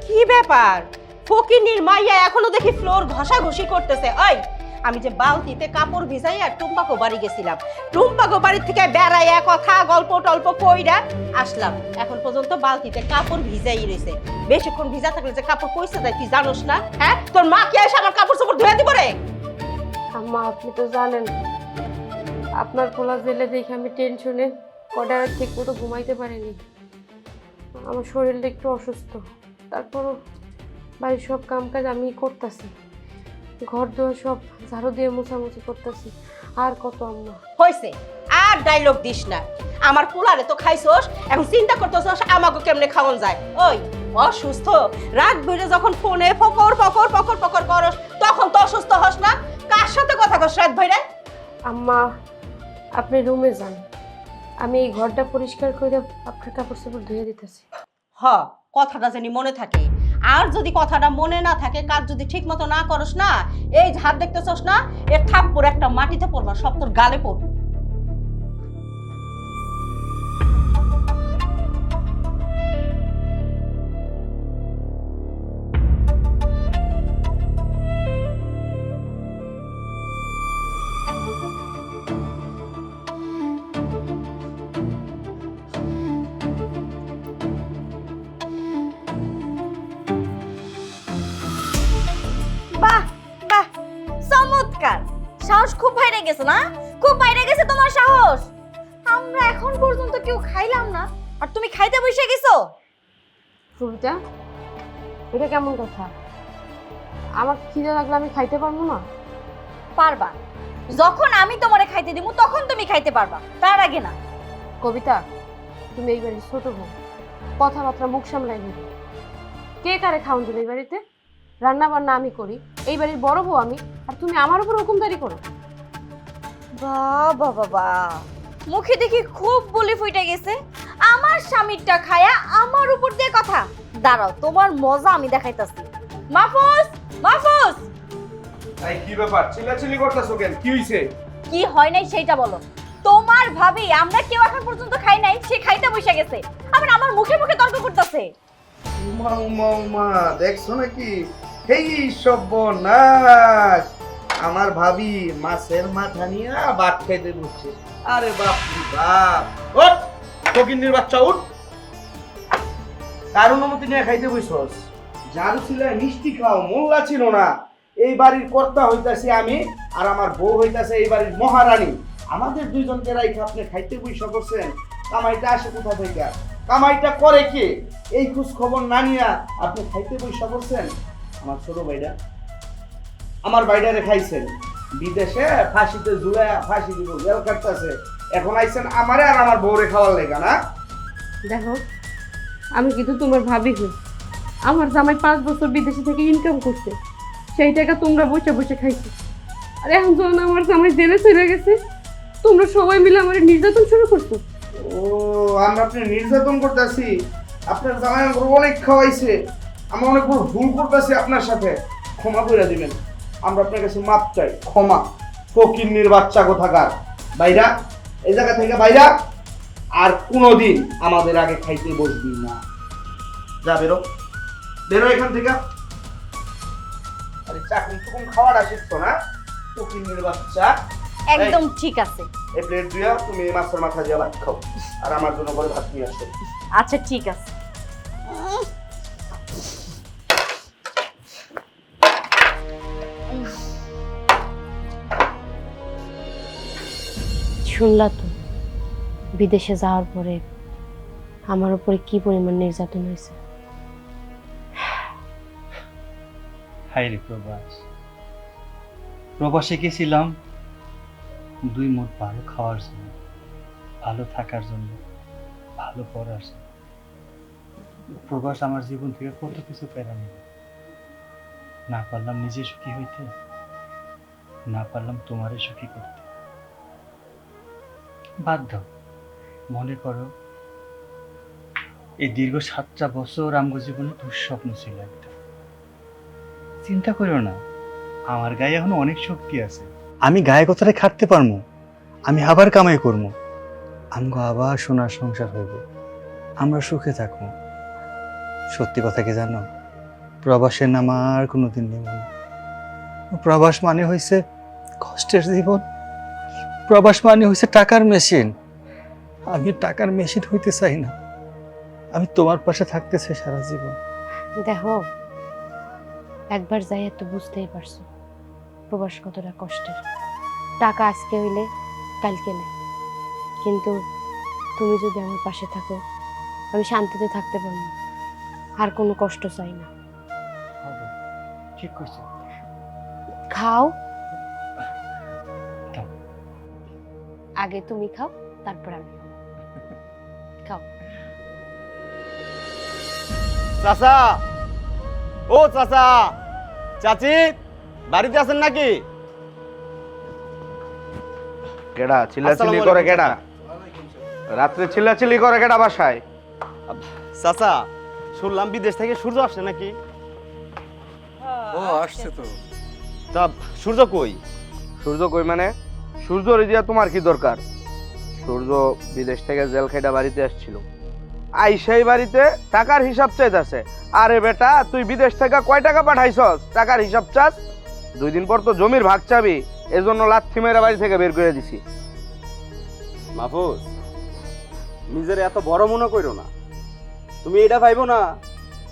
কি ব্যাপার? ফকিনীর মাইয়া এখনো দেখি ফ্লোর ঘষাঘষি করতেছে। ওই, আমি যে বালতিতে কাপড় ভিজাই আর টুম্পাকো বাড়ি গেছিলাম, টুম্পাকো বাড়ি থেকে বেড়াইয়া কথা গল্প টল্প কইরা আসলাম, এখন পর্যন্ত বালতিতে কাপড় ভিজাই রয়েছে। বেশিক্ষণ ভিজা থাকলে যে কাপড় পয়সা যায় তুই জানোস না? হ্যাঁ, তোর মা কি এসে আমার কাপড় চোপড় ধুয়ে দিব রে? আম্মা, আপনি তো জানেন আপনার পোলা জেলে দেখে আমি টেনশনে কটা রাত ঠিক মতো ঘুমাইতে পারিনি। আমার শরীরটা একটু অসুস্থ, তারপরও বাড়ির সব কাম কাজ আমি করতেছি, ঘর দুয়ার সব ঝাড়ু দিয়ে মোছামুছি করতেছি। আর কত আম্মা? হইছে, আর ডায়লগ দিস না। আমার পোলারে তো খাইছস, এখন চিন্তা করতেছস আমাকে কেমনে খাওয়ান যায়। ওই অসুস্থ, রাত বেড়ে যখন ফোনে ফকর ফকর ফকর ফকর করস, তখন তো অসুস্থ হস না? কার সাথে কথা কস রাত ভাইরা? আম্মা, আপনি রুমে যান, আমি এই ঘরটা পরিষ্কার করে আপনার কাপড় চোপড় ধুয়ে দিতেছি। হ, কথাটা জানি মনে থাকে। আর যদি কথাটা মনে না থাকে, কাজ যদি ঠিক মতো না করস না, এই হাত দেখতেছস না, এর থাপ্পড় একটা মাটিতে পড়বা, সব তোর গালে পড়বে। বাহ বাহ, চমৎকার! সাহস খুব বাইরে গেছে না? খুব বাইরে গেছে তোমার সাহস। আমরা এখন পর্যন্ত কেউ খাইলাম না, আর তুমি খাইতে বসে গেছো? কবিতা, এটা কেমন কথা? আমার খিদে লাগলে আমি খাইতে পারবো না? পারবা, যখন আমি তোমারে খাইতে দিব তখন তুমি খাইতে পারবা, তার আগে না। কবিতা, তুমি এই বাড়ির ছোট বউ, কথাবার্তা মুখ সামলাই নিবে। কে কারে খাওয়ান দিল এই বাড়িতে? রান্না বান্না আমি করি, এই বাড়ির বড় বউ আমি, আর তুমি আমার উপর হুকুমদারি করো? বাবা বাবা, মুখে দেখি খুব বলি ফুটে গেছে। আমার স্বামীরটা খায়া আমার উপর দিয়ে কথা। দাঁড়াও, তোমার মজা আমি দেখাইতাছি। মাহফুজ, মাহফুজ, এই কি ব্যাপার চিল্লাচিল্লি করতেছো কেন কি হইছে কি হয় নাই সেইটা বলো। তোমার ভাবি আমরা কেউ এখন পর্যন্ত খাই নাই, সে খাইতে বসে গেছে, আবার আমার মুখে মুখে তর্ক করতেছে। উমা উমা উমা দেখছো নাকি এই সর্বনাশ আমার ভাবি মাছের মাথা নিয়ে ভাত খাইতে বসছে আরে বাপ রে বাপ ওঠ ফকিন্নির বাচ্চা উঠ কার অনুমতি নিয়ে খাইতে বসছস জারু ছিল মিষ্টি খাও মোল্লা ছিল না এই বাড়ির কর্তা হইতাছে আমি আর আমার বউ হইতাছে এই বাড়ির মহারানী আমাদের দুইজনকে রাইখে আপনি খাইতে বসে করছেন কামাইটা আসে কোথা থেকে কামাইটা করে কে এই খোঁজ খবর না নিয়া আপনি খাইতে বসে করছেন আমার ছোট ভাইটা আমার বাইডারে খাইছেন বিদেশে ফাঁসিতে ঝুলায়া ফাঁসি দিব জেল কাটতেছে এখন আইছেন আমারে আর আমার বউরে খাওয়ার লেগা না দেখো আমি কিন্তু তোমার ভাবি হই। আমার জামাই 5 বছর বিদেশে থেকে ইনকাম করছে, সেই টাকা তোমরা বসে বসে খাইছো। আর এখন যখন আমার জামাই জেলে চলে গেছে, তোমরা সবাই মিলে আমার নির্যাতন শুরু করছো। ও আমরা আপনি নির্যাতন করতেছি আপনার জামাই আমাকে অনেক খাওয়াইছে আমরা অনেক বড় ভুল করতেছি আপনার সাথে ক্ষমা করে দিবেন আমরা আপনার কাছে মাপ চাই ক্ষমা ফকিন্নির বাচ্চা কোথাকার বাইরা এই জায়গা থেকে বাইরা আর কোনোদিন আমাদের আগে খাইতে বসবি না যা বেরো বেরো এখান থেকে আরে চাকুন টুকুন খাওয়াটা শিখছো না ফকিন্নির বাচ্চা একদম ঠিক আছে। এই প্লেট দিয়া তুমি মাছের মাথা দিয়ে ভাত খাও আর আমার জন্য করে ভাত নিয়ে আসো আচ্ছা ঠিক আছে। শুনলা তো বিদেশে যাওয়ার পরে আমার উপরে কি পরিমাণ নির্যাতন হয়েছে। হাই রে প্রবাস প্রবাসে গেছিলাম 2 মুঠ ভালো খাওয়ার জন্য ভালো থাকার জন্য ভালো পড়ার জন্য প্রবাস আমার জীবন থেকে কত কিছু পেরা নিল না পারলাম নিজে সুখী হইতে না পারলাম তোমারে সুখী করতে বাদ দাও মনে করো এই দীর্ঘ 7টা বছর আমগো জীবনে দুঃস্বপ্ন ছিল একটা চিন্তা করো না আমার গায়ে এখন অনেক শক্তি আছে আমি গায়ে কথাটা খাটতে পারবো আমি আবার কামাই করবো আমগো আবার সোনার সংসার হইব আমরা সুখে থাকবো সত্যি কথা কি জানো প্রবাসের নাম আর কোনোদিন নেব না প্রবাস মানে হয়েছে কষ্টের জীবন প্রবাস মানে হয়েছে টাকার মেশিন আমি টাকার মেশিন হইতে চাই না আমি তোমার পাশে থাকতে চাই সারা জীবন দেখো একবার যাই তো বুঝতেই পারছো প্রবাস কতটা কষ্টের। টাকা আজকে হইলে কালকে নেই, কিন্তু তুমি যদি আমার পাশে থাকো আমি শান্তিতে থাকতে পারবো, আর কোনো কষ্ট চাই না। ঠিক কইছো খাও দাও। আগে তুমি খাও তারপর আমি খাও। চাচা ও চাচা চাচি বাড়িতে আছেন নাকি কেডা চিল্লাচিল্লি আসসালামু করে আলাইকুম, কেডা রাত্রে চিল্লাচিল্লি করে কেডা বাসায় চাচা শুনলাম বিদেশ থেকে সূর্য আসছে নাকি ও আসছে তো তা সূর্য কই সূর্য কই মানে সূর্য রিজিয়া তোমার কি দরকার সূর্য বিদেশ থেকে জেল খাইটা বাড়িতে আসছিল আইসাই বাড়িতে টাকার হিসাব চাইতেছে আরে বেটা তুই বিদেশ থেকে কয় টাকা পাঠাইছস টাকার হিসাব চাস 2 দিন পর তো জমির ভাগ চাবি এজন্য লাথি মেরা বাড়ি থেকে বের করে দিছি মাহফুজ নিজের এত বড় মনে কইরো না তুমি এটা ভাইবো না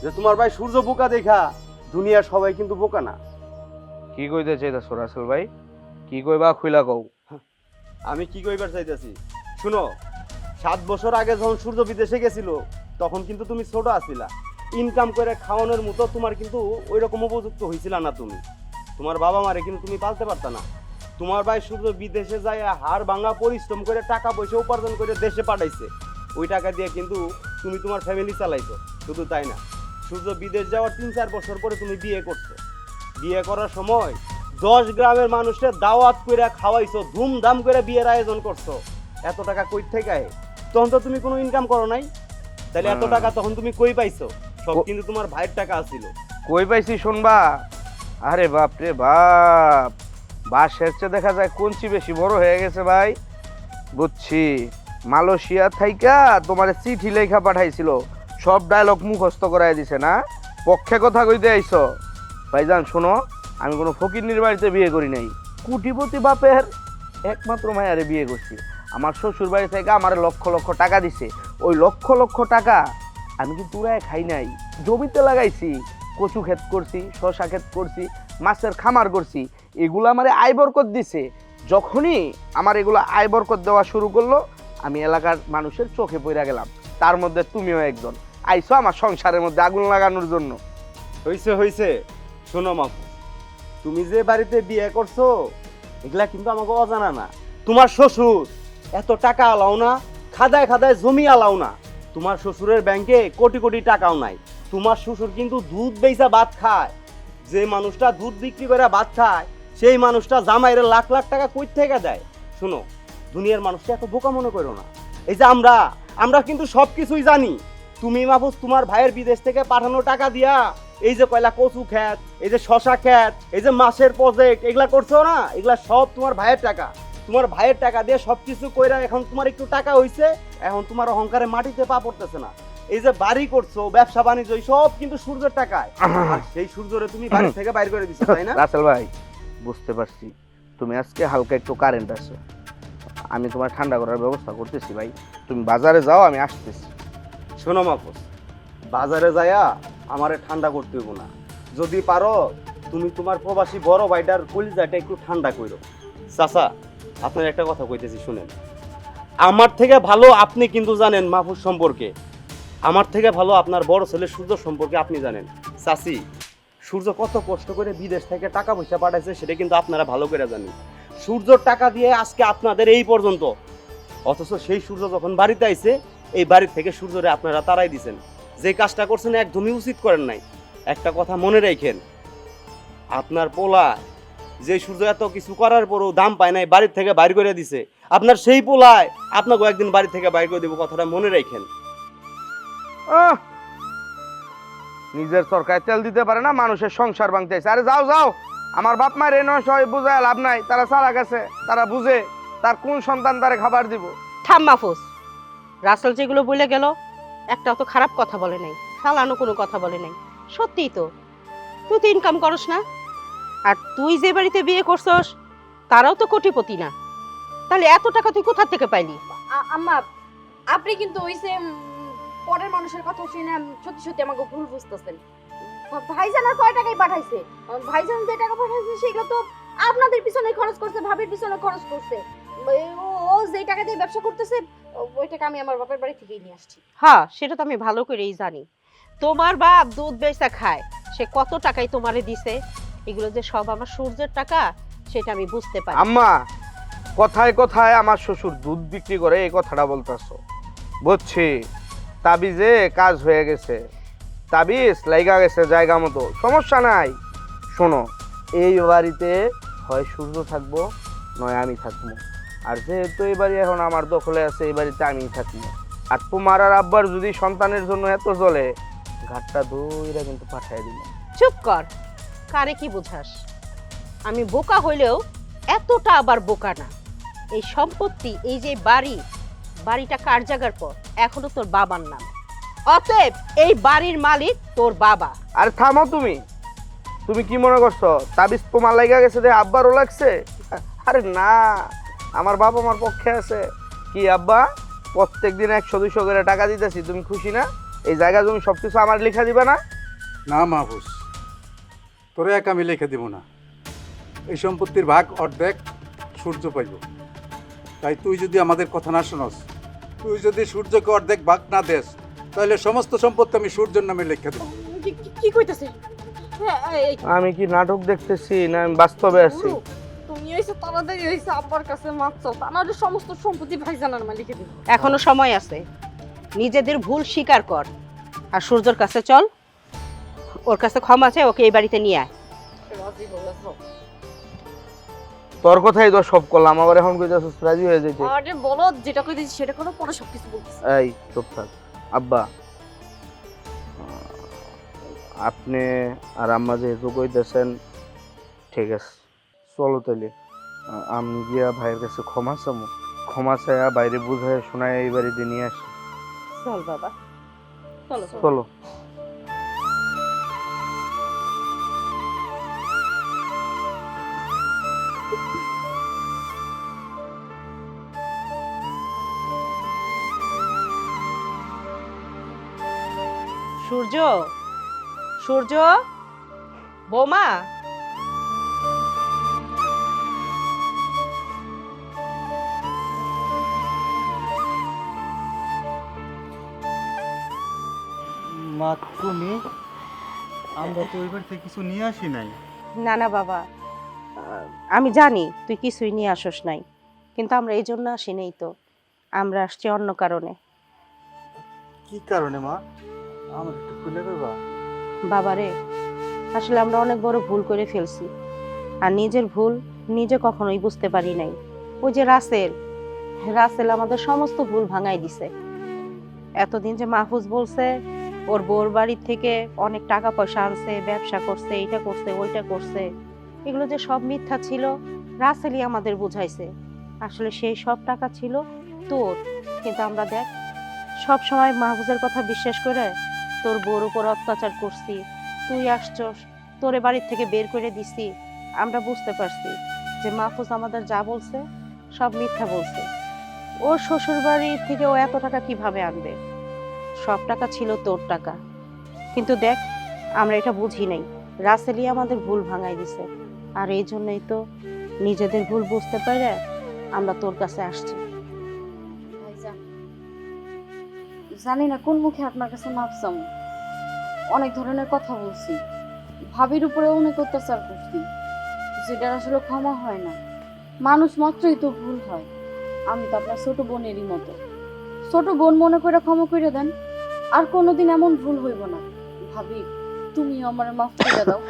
যে তোমার ভাই সূর্য বোকা দেখা দুনিয়ার সবাই কিন্তু বোকা না কি কইতে চাইতাছ রাসেল ভাই কি কইবা খুইলা কও আমি কি কইবার চাইতেছি শুনো 7 বছর আগে যখন সূর্য বিদেশে গেছিল তখন কিন্তু তুমি ছোট আছিলা ইনকাম করে খাওয়ানোর মতো তোমার কিন্তু ওই রকম উপযুক্ত হইছিল না তুমি তোমার বাবা মারে কিন্তু তুমি পালতে পারতা না তোমার ভাই সূর্য বিদেশে যায় হাড় ভাঙা পরিশ্রম করে টাকা পয়সা উপার্জন করে দেশে পাঠাইছে ওই টাকা দিয়ে কিন্তু তুমি তোমার ফ্যামিলি চালাইছো শুধু তাই না সূর্য বিদেশ যাওয়ার 3-4 বছর পরে তুমি বিয়ে করছো বিয়ে করার সময় 10 গ্রামের মানুষকে দাওয়াত করে খাওয়াইছো ধুমধাম করে বিয়ের আয়োজন করছো এত টাকা কই থেকে আয় তখন তো তুমি কোনো ইনকাম করো নাই তাহলে এত টাকা তখন তুমি কই পাইছো সব কিন্তু তোমার ভাইয়ের টাকা আছিল কই পাইছি শুনবা আরে বাপ রে বাপ, বাঁশের চেয়ে দেখা যায় কঞ্চি বেশি বড় হয়ে গেছে ভাই। বুঝছি, মালয়েশিয়া থাইকা তোমার চিঠি লেখা পাঠাইছিল, সব ডায়লগ মুখস্থ করাই দিছে না, পক্ষে কথা কইতে আইছো। ভাইজান শোনো, আমি কোনো ফকিরনির বাড়িতে বিয়ে করি নাই, কোটিপতি বাপের একমাত্র মায়ারে বিয়ে করছি। আমার শ্বশুর বাড়ি থেকে আমার লক্ষ লক্ষ টাকা দিছে, ওই লক্ষ লক্ষ টাকা আমি কিন্তু পুরাই খাই নাই, জমিতে লাগাইছি, কচু ক্ষেত করছি, শশা ক্ষেত করছি, মাছের খামার করছি, এগুলো আমার আয় বরকত দিছে। যখনই আমার এগুলো আয় বরকত দেওয়া শুরু করলো, আমি এলাকার মানুষের চোখে পড়ে গেলাম, তার মধ্যে তুমিও একজন আইছো আমার সংসারের মধ্যে আগুন লাগানোর জন্য। হইছে হইছে, শোনো মাহফুজ, তুমি যে বাড়িতে বিয়ে করছো এগুলা কিন্তু আমাকে অজানা না। তোমার শ্বশুর এত টাকা আলাও না, খাদায় খাদায় জমি আলাও না, তোমার শ্বশুরের ব্যাংকে কোটি কোটি টাকাও নাই। তোমার শ্বশুর কিন্তু দুধ বেচা ভাত খায়, যে মানুষটা দুধ বিক্রি করে ভাত খায় সেই মানুষটা জামাইরে লাখ লাখ টাকা কই থেকে দেয়। শোনো, দুনিয়ার মানুষটা এত বোকা মনে করো না। এই যে আমরা কিন্তু সব কিছুই জানি। তুমি মাহফুজ তোমার ভাইয়ের বিদেশ থেকে পাঠানো টাকা দিয়া এই যে কয়লা কচু ক্ষেত, এই যে শশা ক্ষেত, এই যে মাছের প্রজেক্ট এগুলা করছো না, এগুলা সব তোমার ভাইয়ের টাকা। তোমার ভাইয়ের টাকা দিয়ে সবকিছু কইরা এখন তোমার একটু টাকা হইছে, এখন তোমার অহংকারে মাটিতে পা পড়তেছে না। এই যে বাড়ি করছো, ব্যবসা বাণিজ্য, সব কিন্তু সূর্যের টাকায়। আর সেই সূর্যরে তুমি বাড়ি থেকে বাইর করে দিছো, তাই না? রাসেল ভাই, বুঝতে পারছি তুমি আজকে হালকা একটু কারেন্ট আছো, আমি তোমার ঠান্ডা করার ব্যবস্থা করতেছি ভাই, তুমি বাজারে যাও, আমি আসতেছি। শোনো মাহফুজ, বাজারে যায়া আমারে ঠান্ডা করতে হইব না, যদি পারো তুমি তোমার প্রবাসী বড় ভাইটার কলিজাটা একটু ঠান্ডা কইরো। চাচা, আপনার একটা কথা কইতেছি শুনেন, আমার থেকে ভালো আপনি কিন্তু জানেন মাহফুজ সম্পর্কে, আমার থেকে ভালো আপনার বড় ছেলে সূর্য সম্পর্কে আপনি জানেন। চাচি, সূর্য কত কষ্ট করে বিদেশ থেকে টাকা পয়সা পাঠাইছে সেটা কিন্তু আপনারা ভালো করে জানেন। সূর্যর টাকা দিয়ে আজকে আপনাদের এই পর্যন্ত, অথচ সেই সূর্য যখন বাড়িতে আইছে এই বাড়ি থেকে সূর্যরে আপনারা তাড়াই দিছেন। যে কাজটা করছেন একদমই উচিত করেন নাই। একটা কথা মনে রাখেন, আপনার পোলা যে সূর্য এত কিছু করার পরও দাম পায় নাই, বাড়ির থেকে বাইর করে দিছে, আপনার সেই পোলায় আপনাকে একদিন বাড়ি থেকে বাইর করে দেবো, কথাটা মনে রাখেন। নিজের সরকার তেল দিতে পারে না, মানুষের সংসার ভাঙতে আইছে। আরে যাও যাও, আমার বাপ মায়ের এই নয় বুঝায় লাভ নাই, তারা সারা গেছে, তারা বুঝে তার কোন সন্তান তারে খাবার দিব। থাম মাহফুজ, রাসেল যেগুলো বলে গেল একটাও তো খারাপ কথা বলে নাই, ফালানো কোনো কথা বলে নাই। সত্যিই তো, তুই তো ইনকাম করস না, আর তুই যে বাড়িতে বিয়ে করছস তারাও তো কোটিপতি না, তাহলে এত টাকা তুই কোথা থেকে পাইলি? আম্মা, আপনি কিন্তু ওই যে পরের মানুষের কথা শুনে সত্যি সত্যি আমাকে ভুল বুঝতেছেন। ভাইজান আর কয় টাকাই পাঠাইছে? ভাইজান যে টাকা পাঠাইছে সেগুলো তো আপনাদের পিছনে খরচ করছে, ভাবির পিছনে খরচ করছে। ও যে টাকা দিয়ে ব্যবসা করতেছে ওই টাকা আমি আমার বাপের বাড়ি থেকেই নিয়ে আসছি। হ্যাঁ, সেটা তো আমি ভালো করেই জানি। তোমার বাপ দুধ বেচা খায়, সে কত টাকাই তোমারে দিছে, এগুলো যে সব আমার সূর্যের টাকা সেটা আমি বুঝতে পারি। আম্মা, কথায় কথায় আমার শ্বশুর দুধ বিক্রি করে এই কথাটা বলতেছো, বুঝছি। তাবিজে কাজ হয়ে গেছে, তাবিজ লাইগা গেছে জায়গা মতো, সমস্যা নাই। শোনো, এই বাড়িতে হয় সূর্য থাকবো নয় আমি থাকবো, আর যেহেতু এই বাড়ি এখন আমার দখলে আছে, এই বাড়িতে আমিই থাকবো। আর তোমার আর আব্বার যদি সন্তানের জন্য এত চলে, ঘাটটা দইরা কিন্তু পাঠাই দিল। চুপ কর, কারে কি বুঝাস? আমি বোকা হইলেও এতটা আবার বোকা না। এই সম্পত্তি, এই যে বাড়িটা কার জায়গার পর এখনো তোর বাবার নাম, অতএব এই বাড়ির মালিক তোর বাবা। আর থামো, তুমি কি মনে করছো তাবিজ তোমার লাগা গেছে যে আব্বারও লাগছে? আরে না, আমার বাবা আমার পক্ষে আছে। কি আব্বা, প্রত্যেকদিন 100-200 করে টাকা দিতেছি, তুমি খুশি না? এই জায়গা জমি সবকিছু আমার লেখা দিবে না? না মাহফুজ, তোরে এক আমি লিখে দিব না। এই সম্পত্তির ভাগ অর্ধেক সূর্য পাইব। তাই তুই যদি আমাদের কথা না শোনস, তুই যদি সূর্যকে অর্ধেক ভাগ না দেস, তাহলে সমস্ত সম্পত্তি আমি সূর্যের নামে লিখে দেব। কি কইতাছে? আমি কি নাটক দেখতেছি না আমি বাস্তবে আছি? তুমি এসে তাড়াতাড়ি হইছে আব্বার কাছে মাপ চাও, তাহলে সমস্ত সম্পত্তি ভাইজানের মালিকে দিবে। এখনো সময় আছে, নিজেদের ভুল স্বীকার কর আর সূর্যর কাছে চল, ওর কাছে ক্ষমা চাই, ওকে এই বাড়িতে নিয়ে আয়। রাজি বলেছো? তোর কথাই তো সব করলাম, আবার এখন কইতাছিস রাজি হয়ে যাইতে। আরে বলো, যেটা কইতেছি সেটা করো, পরে সবকিছু বলতেছি। এই চুপ থাক। আব্বা, আপনি আর আম্মা যেহেতু কইতেছেন ঠিক আছে, চলো তাহলে আমি গিয়া ভাইয়ের কাছে ক্ষমা চামো, ক্ষমা চাইয়া বাইরে বুঝায় শোনায় এই বাড়িতে নিয়ে আসি। চল বাবা, চলো চলো। সূর্য, সূর্য, বৌমা, মা তুমি, আমরা তো ওই বাড়ি থেকে কিছু নিয়ে আসি নাই। না না বাবা, আমি জানি তুই কিছুই নিয়ে আসস নাই, কিন্তু আমরা এই জন্য আসি নাই তো, আমরা আসছি অন্য কারণে। কি কারণে মা, আমার একটু খুলে দেবা? বাবারে, আসলে আমরা অনেক বড় ভুল করে ফেলছি, আর নিজের ভুল নিজে কখনোই বুঝতে পারি নাই। ওই যে রাসেল, রাসেল আমাদের সমস্ত ভুল ভাঙাই দিছে। এতদিন যে মাহফুজ বলছে ওর বউর বাড়ির থেকে অনেক টাকা পয়সা আনছে, ব্যবসা করছে, এইটা করছে, ওইটা করছে, এগুলো যে সব মিথ্যা ছিল রাসেলই আমাদের বুঝাইছে। আসলে সেই সব টাকা ছিল তোর, কিন্তু আমরা দেখ সব সময় মাহফুজের কথা বিশ্বাস করে তোর বউর উপর অত্যাচার করছি। তুই আসছস, তোরে বাড়ির থেকে বের করে দিছি। আমরা বুঝতে পারছি যে মাহফুজ আমাদের যা বলছে সব মিথ্যা বলছে। ওর শ্বশুর বাড়ি থেকে ও এত টাকা কিভাবে আনবে? সব টাকা ছিল তোর টাকা, কিন্তু দেখ আমরা এটা বুঝি নাই, রাসেলই আমাদের ভুল ভাঙাই দিছে। আর এই জন্যই তো নিজেদের ভুল বুঝতে পারে আমরা তোর কাছে আসছি। ভাইজান, জানি না কোন মুখে আপনার কাছে মাপ চাম। অনেক ধরনের কথা বলছি, ভাবির উপরে অনেক অত্যাচার করছি, যেটা আসলে ক্ষমা হয় না। মানুষ মাত্রই তো ভুল হয়। আমি তো আপনার ছোট বোনেরই মতো, ছোট বোন মনে করে ক্ষমা করে দেন, আর কোনোদিন এমন ভুল হইব না। ভাবি, তুমি আমার মাফ করে দাও,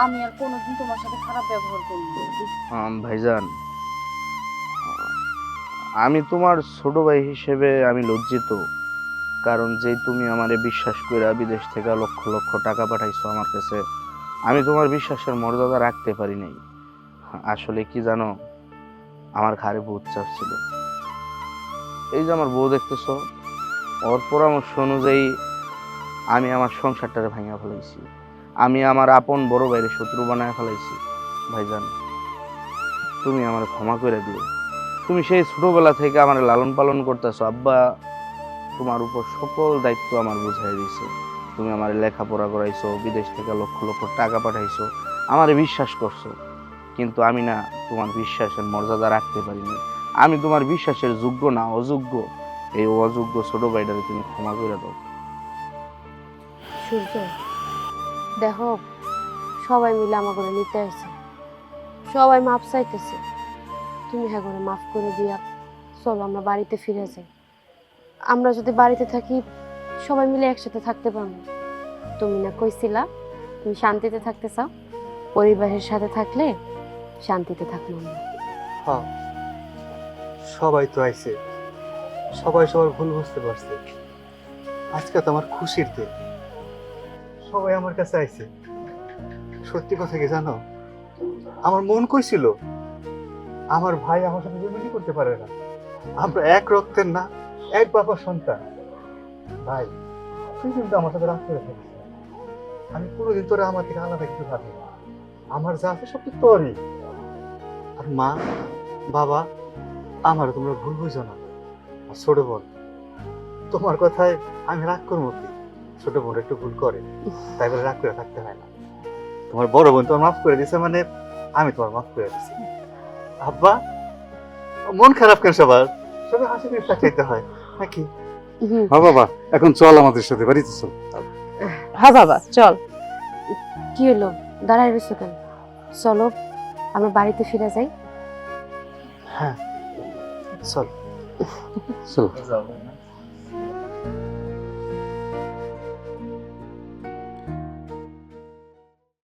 আমি আর কোনোদিন তোমার সাথে খারাপ ব্যবহার করব না। ভাইজান, আমি তোমার ছোট ভাই হিসেবে আমি লজ্জিত, কারণ যে তুমি আমারে বিশ্বাস করে বিদেশ থেকে লক্ষ লক্ষ টাকা পাঠাইছো আমার কাছে, আমি তোমার বিশ্বাসের মর্যাদা রাখতে পারি নাই। আসলে কি জানো, আমার ঘাড়ে বহুত চাপ ছিল। এই যে আমার বউ দেখতেছো, ওর পরামর্শ অনুযায়ী আমি আমার সংসারটারে ভাঙা ফেলাইছি, আমি আমার আপন বড় ভাইয়ের শত্রু বানায় ফেলাইছি। ভাইজান, তুমি আমার ক্ষমা করে দিও। তুমি সেই ছোটবেলা থেকে আমার লালন পালন করতেছো, আব্বা তোমার উপর সকল দায়িত্ব আমার বুঝাই দিয়েছে। তুমি আমার লেখাপড়া করাইছো, বিদেশ থেকে লক্ষ লক্ষ টাকা পাঠাইছো, আমারে বিশ্বাস করছো, কিন্তু আমি না তোমার বিশ্বাসের মর্যাদা রাখতে পারিনি। আমি তোমার বিশ্বাসের যোগ্য না, অযোগ্য। এই অযোগ্য ছোট ভাইটারে তুমি ক্ষমা করে দাও। সূর্য, দেখো সবাই মিলে আমার করে নিতে আসছে, সবাই মাপ চাইতেছে। তুমি হ্যাঁ করে মাফ করে দিয়া চলো আমরা বাড়িতে ফিরে যাই। আমরা যদি বাড়িতে থাকি সবাই মিলে একসাথে থাকতে পারবো। তুমি না কইছিলা তুমি শান্তিতে থাকতে চাও, পরিবারের সাথে থাকলে শান্তিতে থাকবো আমরা। হ্যাঁ, সবাই তো আইছে, সবাই সবার ভুল বুঝতে পারছে। আজকে তো আমার খুশির দিন, সবাই আমার কাছে আইছে। সত্যি কথা কি জানো, আমার মন কইছিল আমার ভাই আমার সাথে জমিনি করতে পারে না, আমরা এক রক্তের না, এক বাবার সন্তান। ভাই, তুই কিন্তু আমার সাথে রাগ করে থাকিস না। আমি কোনোদিন তোরা আমার থেকে আলাদা কিছু ভাবি না। আমার যা আছে সব তো তোরই। আর মা বাবা, আমার তোমরা ভুল বুঝো না। আর ছোট বোন, তোমার কথায় আমি রাগ করবো কি? ছোট বোন একটু ভুল করে, তাই বলে রাগ করে থাকতে হয় না। তোমার বড় বোন তোমার মাফ করে দিছে, মানে আমি তোমার মাফ করে দিছি। আব্বা, মন খারাপ কেন সবার? সবাই হাসি খুশি থাকতে হয় নাকি? হ্যাঁ বাবা, এখন চল আমাদের সাথে বাড়িতে চল। হ্যাঁ বাবা, চল। কি হলো, দাঁড়ায় রয়েছো কেন? চলো আমরা বাড়িতে ফিরে যাই। হ্যাঁ চল। চল।